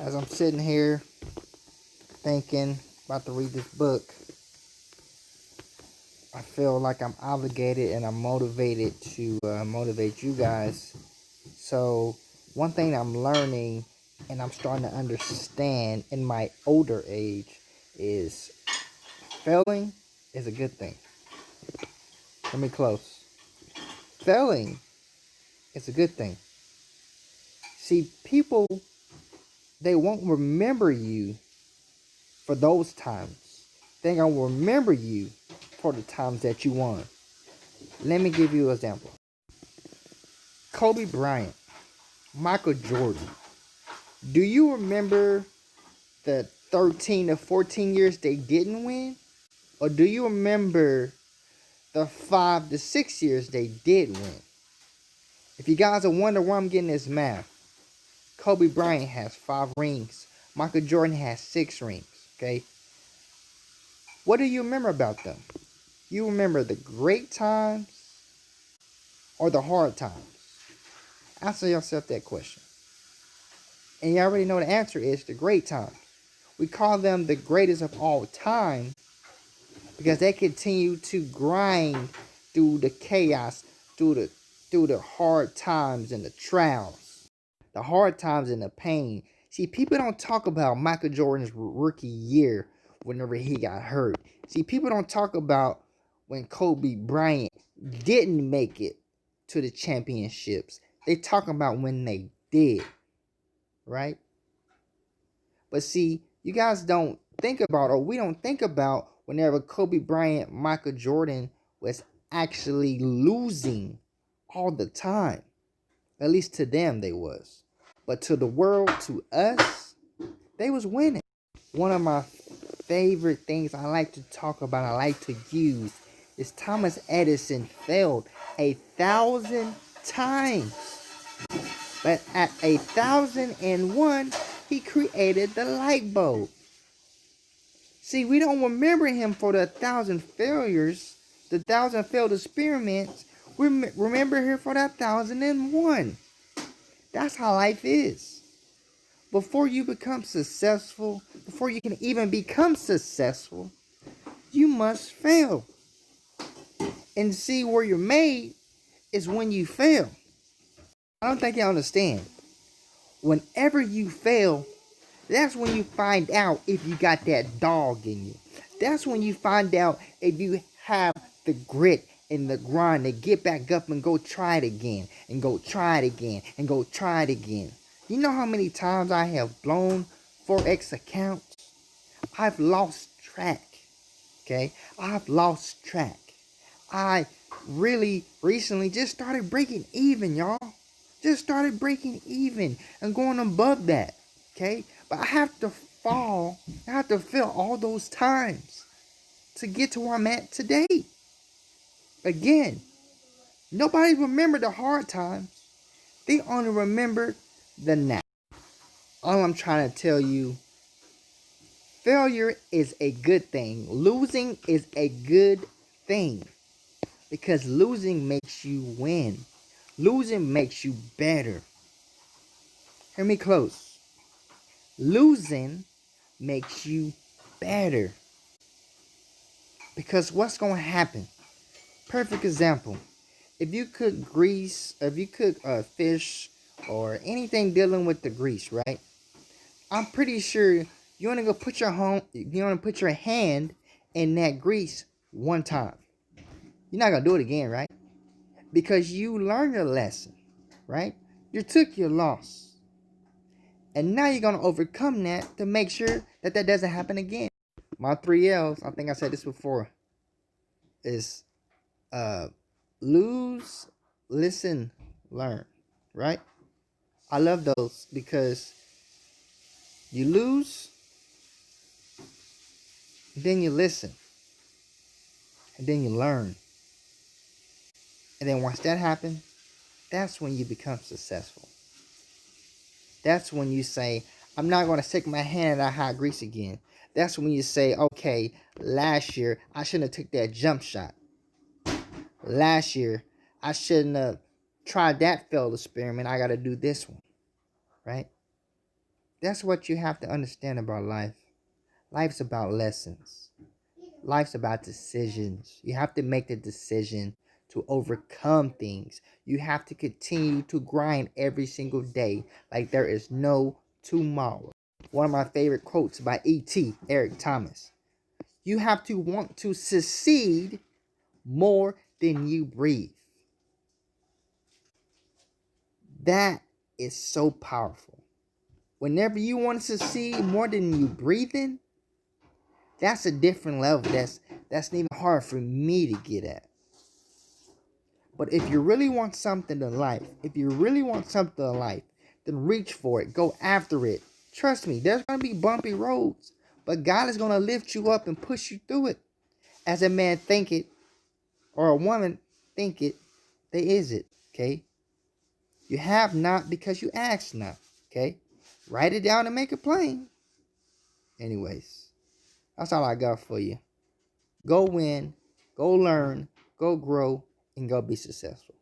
As I'm sitting here thinking, about to read this book, I feel like I'm obligated and I'm motivated to motivate you guys. So, one thing I'm learning and I'm starting to understand in my older age is failing is a good thing. Let me close. Failing is a good thing. See, people, they won't remember you for those times. They're going to remember you for the times that you won. Let me give you an example. Kobe Bryant, Michael Jordan. Do you remember the 13 to 14 years they didn't win? Or do you remember the 5 to 6 years they did win? If you guys are wondering where I'm getting this math, Kobe Bryant has 5 rings. Michael Jordan has 6 rings. Okay? What do you remember about them? You remember the great times or the hard times? Answer yourself that question. And you already know the answer is the great times. We call them the greatest of all time because they continue to grind through the chaos, through the hard times and the trials, the hard times and the pain. See, people don't talk about Michael Jordan's rookie year whenever he got hurt. See, people don't talk about when Kobe Bryant didn't make it to the championships. They talk about when they did, right? But see, you guys don't think about, or we don't think about whenever Kobe Bryant, Michael Jordan was actually losing all the time. At least to them they was. But to the world, to us, they was winning. One of my favorite things I like to talk about, I like to use, is Thomas Edison failed 1,000 times. But at 1,001, he created the light bulb. See, we don't remember him for the 1,000 failures, the 1,000 failed experiments. We remember him for that 1,001. That's how life is. Before you become successful, before you can even become successful, you must fail. And see, where you're made is when you fail. I don't think you understand. Whenever you fail, that's when you find out if you got that dog in you. That's when you find out if you have the grit and the grind to get back up and go try it again, and go try it again, and go try it again. You know how many times I have blown Forex accounts? I've lost track. Okay? I've lost track. I really recently just started breaking even, y'all. Just started breaking even and going above that. Okay? But I have to fall. I have to fail all those times to get to where I'm at today. Again, nobody remember the hard times. They only remember the now. All I'm trying to tell you, failure is a good thing. Losing is a good thing. Because losing makes you win. Losing makes you better. Hear me close. Losing makes you better. Because what's going to happen? Perfect example. If you cook fish or anything dealing with the grease, right? I'm pretty sure you only go put your hand in that grease one time. You're not gonna do it again, right? Because you learned your lesson, right? You took your loss. And now you're going to overcome that to make sure that that doesn't happen again. My 3 L's, I think I said this before, is lose, listen, learn, right? I love those because you lose, then you listen, and then you learn. And then once that happens, that's when you become successful. That's when you say, I'm not going to stick my hand in that hot grease again. That's when you say, okay, last year, I shouldn't have took that jump shot. Last year, I shouldn't have tried that failed experiment. I got to do this one, right? That's what you have to understand about life. Life's about lessons. Life's about decisions. You have to make the decision to overcome things. You have to continue to grind every single day like there is no tomorrow. One of my favorite quotes by E.T. Eric Thomas. You have to want to succeed more than you breathe. That is so powerful. Whenever you want to succeed more than you breathing, that's a different level. That's even hard for me to get at. But if you really want something in life, then reach for it. Go after it. Trust me, there's gonna be bumpy roads, but God is gonna lift you up and push you through it. As a man think it, or a woman think it, there is it. Okay. You have not because you ask not. Okay. Write it down and make it plain. Anyways, that's all I got for you. Go win, go learn, go grow, and go be successful.